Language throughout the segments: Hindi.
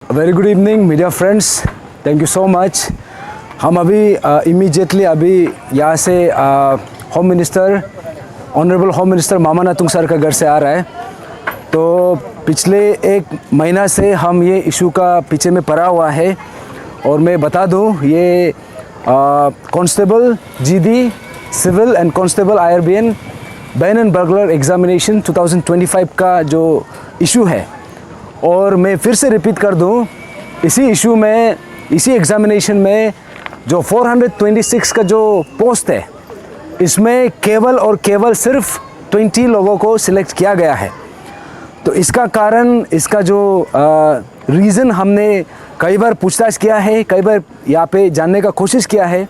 Very good evening media friends, thank you so much. हम अभी इमीडिएटली अभी यहाँ से home minister honourable home minister Mamanatung sir का घर से आ रहा है। तो पिछले एक महीना से हम ये इशू का पीछे में पड़ा हुआ है और मैं बता दूँ ये constable GD civil and constable IRBN band and bugler examination 2025 का जो इशू है। और मैं फिर से रिपीट कर दूं, इसी इशू में इसी एग्ज़ामिनेशन में जो 426 का जो पोस्ट है इसमें केवल और केवल सिर्फ 20 लोगों को सिलेक्ट किया गया है। तो इसका कारण, इसका जो रीज़न हमने कई बार पूछताछ किया है, कई बार यहाँ पे जानने का कोशिश किया है।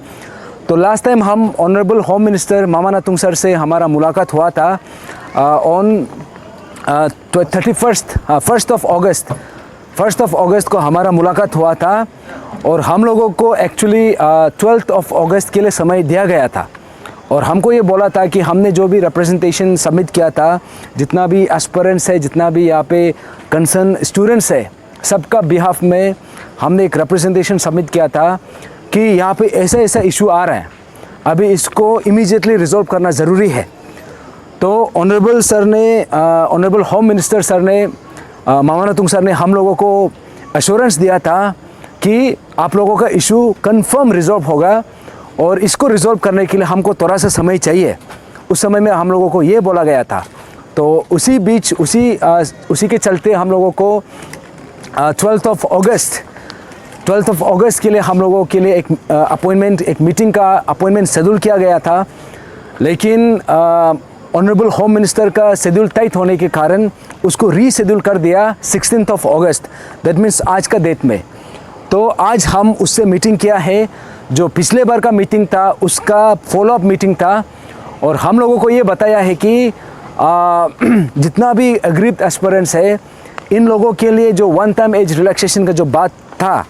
तो लास्ट टाइम हम honourable home minister Mamanatung sir से हमारा मुलाकात हुआ था ऑन 1st ऑफ अगस्त को हमारा मुलाकात हुआ था और हम लोगों को एक्चुअली 12th ऑफ अगस्त के लिए समय दिया गया था। और हमको ये बोला था कि हमने जो भी रिप्रेजेंटेशन सबमिट किया था, जितना भी एस्पिरेंट्स है, जितना भी यहाँ पे कंसर्न स्टूडेंट्स है, सबका बिहाफ में हमने एक रिप्रेजेंटेशन सबमिट किया था कि यहाँ पे ऐसा ऐसा इशू आ रहा है, अभी इसको इमीडिएटली रिजॉल्व करना ज़रूरी है। तो ऑनरेबल सर ने ऑनरेबल होम मिनिस्टर सर ने मामानातुंग सर ने हम लोगों को एश्योरेंस दिया था कि आप लोगों का इशू कंफर्म रिजॉल्व होगा और इसको रिजॉल्व करने के लिए हमको थोड़ा सा समय चाहिए। उस समय में हम लोगों को ये बोला गया था। तो उसी बीच उसी के चलते हम लोगों को 12th ऑफ अगस्त के लिए हम लोगों के लिए एक मीटिंग का अपॉइंटमेंट शेड्यूल किया गया था। लेकिन ऑनरेबल होम मिनिस्टर का शेड्यूल टाइट होने के कारण उसको रीशेड्यूल कर दिया 16th of August, that means आज का डेट में। तो आज हम उससे मीटिंग किया है, जो पिछले बार का मीटिंग था उसका फॉलोअप मीटिंग था। और हम लोगों को ये बताया है कि जितना भी अग्रीड एस्पिरेंट्स है, इन लोगों के लिए जो वन टाइम एज रिलैक्सेशन का जो बात था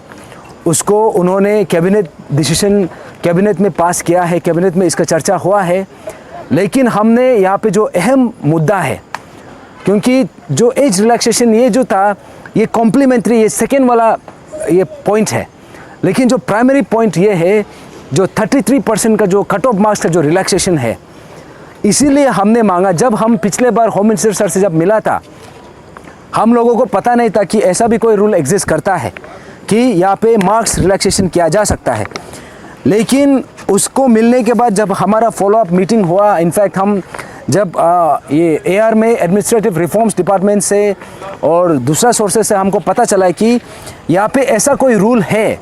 उसको उन्होंने कैबिनेट में पास किया है, कैबिनेट में इसका चर्चा हुआ है। लेकिन हमने यहाँ पे जो अहम मुद्दा है, क्योंकि जो एज रिलैक्सेशन ये जो था ये कॉम्प्लीमेंट्री, ये सेकेंड वाला ये पॉइंट है, लेकिन जो प्राइमरी पॉइंट ये है जो 33% का जो कट ऑफ मार्क्स का जो रिलैक्सेशन है। इसीलिए हमने मांगा, जब हम पिछले बार होम मिनिस्टर सर से जब मिला था, हम लोगों को पता नहीं था कि ऐसा भी कोई रूल एग्जिस्ट करता है कि यहाँ पे मार्क्स रिलैक्सेशन किया जा सकता है। लेकिन उसको मिलने के बाद जब हमारा फॉलोअप मीटिंग हुआ, इनफैक्ट हम जब ये एआर में एडमिनिस्ट्रेटिव रिफॉर्म्स डिपार्टमेंट से और दूसरा सोर्सेस से हमको पता चला है कि यहाँ पे ऐसा कोई रूल है।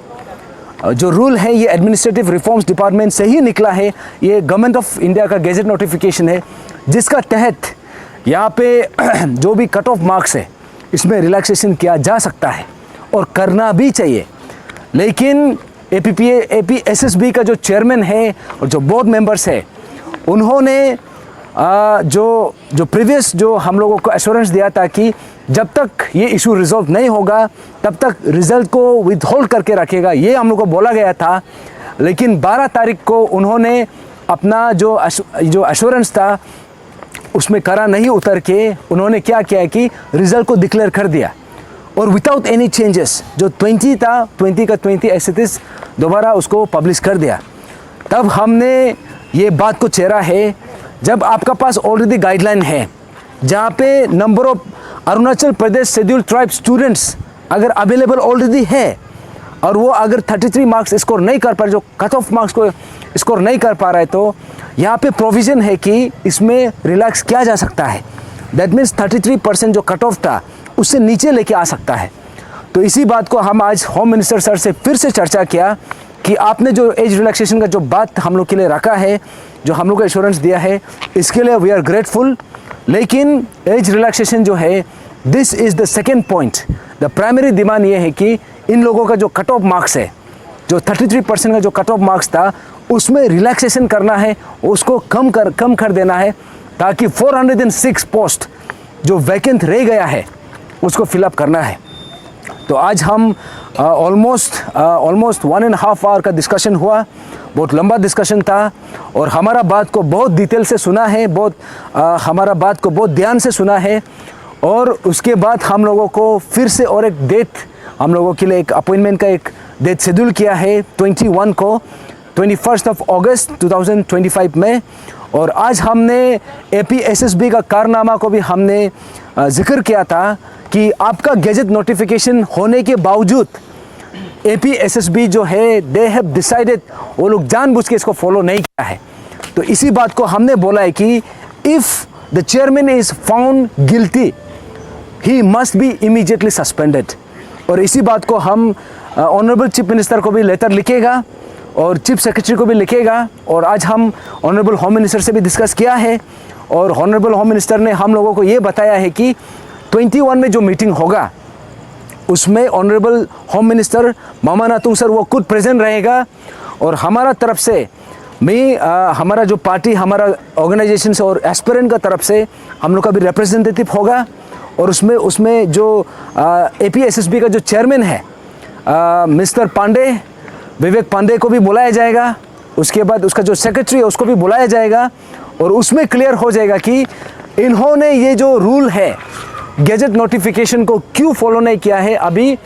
जो रूल है ये एडमिनिस्ट्रेटिव रिफॉर्म्स डिपार्टमेंट से ही निकला है, ये गवर्नमेंट ऑफ इंडिया का गेजेट नोटिफिकेशन है, जिसका तहत यहाँ पे जो भी कट ऑफ मार्क्स है इसमें रिलैक्सेशन किया जा सकता है और करना भी चाहिए। लेकिन एपीएसएसबी का जो चेयरमैन है और जो बोर्ड मेंबर्स है, उन्होंने जो प्रीवियस जो हम लोगों को एश्योरेंस दिया था कि जब तक ये इशू रिजॉल्व नहीं होगा तब तक रिजल्ट को विदहोल्ड करके रखेगा, ये हम लोग को बोला गया था। लेकिन 12 तारीख को उन्होंने अपना जो एश्योरेंस था उसमें करा नहीं उतर के उन्होंने क्या किया कि रिजल्ट को डिक्लेयर कर दिया और विदाउट एनी चेंजेस। जो 20 था 20 का 20 ऐसे दोबारा उसको पब्लिश कर दिया। तब हमने ये बात को चेरा है, जब आपका पास ऑलरेडी गाइडलाइन है जहाँ पे number of Arunachal Pradesh schedule tribe students अगर अवेलेबल ऑलरेडी है और वो अगर 33 मार्क्स स्कोर नहीं कर पा रहे, जो कट ऑफ मार्क्स को स्कोर नहीं कर पा रहा है, तो यहाँ पे प्रोविज़न है कि इसमें रिलैक्स किया जा सकता है। दैट मीन्स 33% जो कट ऑफ था उससे नीचे लेके आ सकता है। तो इसी बात को हम आज होम मिनिस्टर सर से फिर से चर्चा किया कि आपने जो एज रिलैक्सेशन का जो बात हम लोग के लिए रखा है, जो हम लोग को एश्योरेंस दिया है, इसके लिए वी आर ग्रेटफुल। लेकिन एज रिलैक्सेशन जो है, this is the second point. The primary demand ये है कि इन लोगों का जो कट ऑफ मार्क्स है, जो 33% का जो कट ऑफ मार्क्स था, उसमें रिलैक्सेशन करना है, उसको कम कर देना है, ताकि 406 पोस्ट जो वैकेंट रह गया है उसको फिलअप करना है। तो आज हम ऑलमोस्ट 1.5 आवर का डिस्कशन हुआ, बहुत लंबा डिस्कशन था और हमारा बात को बहुत डिटेल से सुना है, हमारा बात को बहुत ध्यान से सुना है। और उसके बाद हम लोगों को फिर से और एक डेट हम लोगों के लिए एक अपॉइंटमेंट का एक डेट शेड्यूल किया है 21 को 21 अगस्त 2025 में। और आज हमने APSSB का कारनामा को भी हमने जिक्र किया था कि आपका गैजेट नोटिफिकेशन होने के बावजूद APSSB जो है दे हैव डिसाइडेड, वो लोग जानबूझ के इसको फॉलो नहीं किया है। तो इसी बात को हमने बोला है कि if the chairman is found guilty he must be immediately suspended. और इसी बात को हम ऑनरेबल चीफ मिनिस्टर को भी लेटर लिखेगा और चीफ सेक्रेटरी को भी लिखेगा। और आज हम ऑनरेबल होम मिनिस्टर से भी डिस्कस किया है और ऑनरेबल होम मिनिस्टर ने हम लोगों को ये बताया है कि 21 में जो मीटिंग होगा उसमें ऑनरेबल होम मिनिस्टर मामा नातुंग सर वो खुद प्रेजेंट रहेगा। और हमारा तरफ से हमारा जो पार्टी, हमारा ऑर्गेनाइजेशन से और एस्पिरेंट का तरफ से हम लोग का भी रिप्रेजेंटेटिव होगा। और उसमें जो APSSB का जो चेयरमैन है मिस्टर पांडे, विवेक पांडे को भी बुलाया जाएगा। उसके बाद उसका जो सेक्रेटरी है उसको भी बुलाया जाएगा। और उसमें क्लियर हो जाएगा कि इन्होंने ये जो रूल है गैजेट नोटिफिकेशन को क्यों फॉलो नहीं किया है। अभी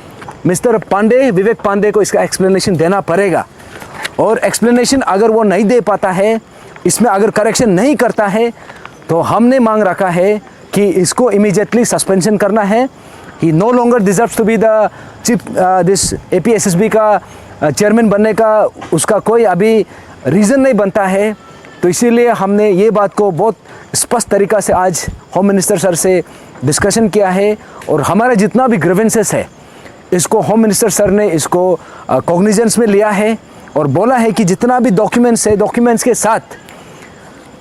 मिस्टर पांडे, विवेक पांडे को इसका एक्सप्लेनेशन देना पड़ेगा। और एक्सप्लेनेशन अगर वो नहीं दे पाता है, इसमें अगर करेक्शन नहीं करता है, तो हमने मांग रखा है कि इसको इमीडिएटली सस्पेंशन करना है। He no longer deserves to be the chief this APSSB का चेयरमैन बनने का उसका कोई अभी रीज़न नहीं बनता है। तो इसीलिए हमने ये बात को बहुत स्पष्ट तरीक़ा से आज होम मिनिस्टर सर से डिस्कशन किया है। और हमारा जितना भी ग्रीवेंसेस है इसको होम मिनिस्टर सर ने इसको कॉग्निजेंस में लिया है और बोला है कि जितना भी डॉक्यूमेंट्स है, डॉक्यूमेंट्स के साथ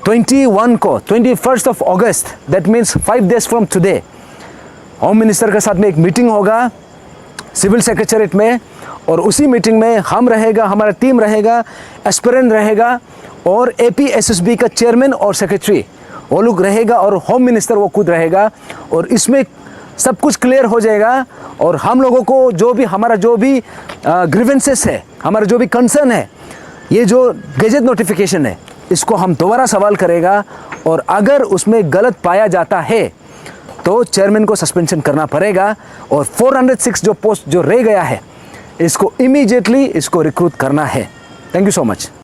21 को 21 अगस्त, that means 5 days from today, home minister के साथ में एक मीटिंग होगा सिविल सेक्रेटरीट में। और उसी मीटिंग में हम रहेगा, हमारा टीम रहेगा, एस्पिरेंट रहेगा और APSSB का चेयरमैन और सेक्रेटरी वो लोग रहेगा और होम मिनिस्टर वो खुद रहेगा। और इसमें सब कुछ क्लियर हो जाएगा। और हम लोगों को जो भी हमारा जो भी ग्रीवेंसेस है, हमारा जो भी कंसर्न है, ये जो गैजेट नोटिफिकेशन है इसको हम दोबारा सवाल करेगा। और अगर उसमें गलत पाया जाता है तो चेयरमैन को सस्पेंशन करना पड़ेगा। और 406 जो पोस्ट जो रह गया है इसको इमीडिएटली इसको रिक्रूट करना है। Thank you so much.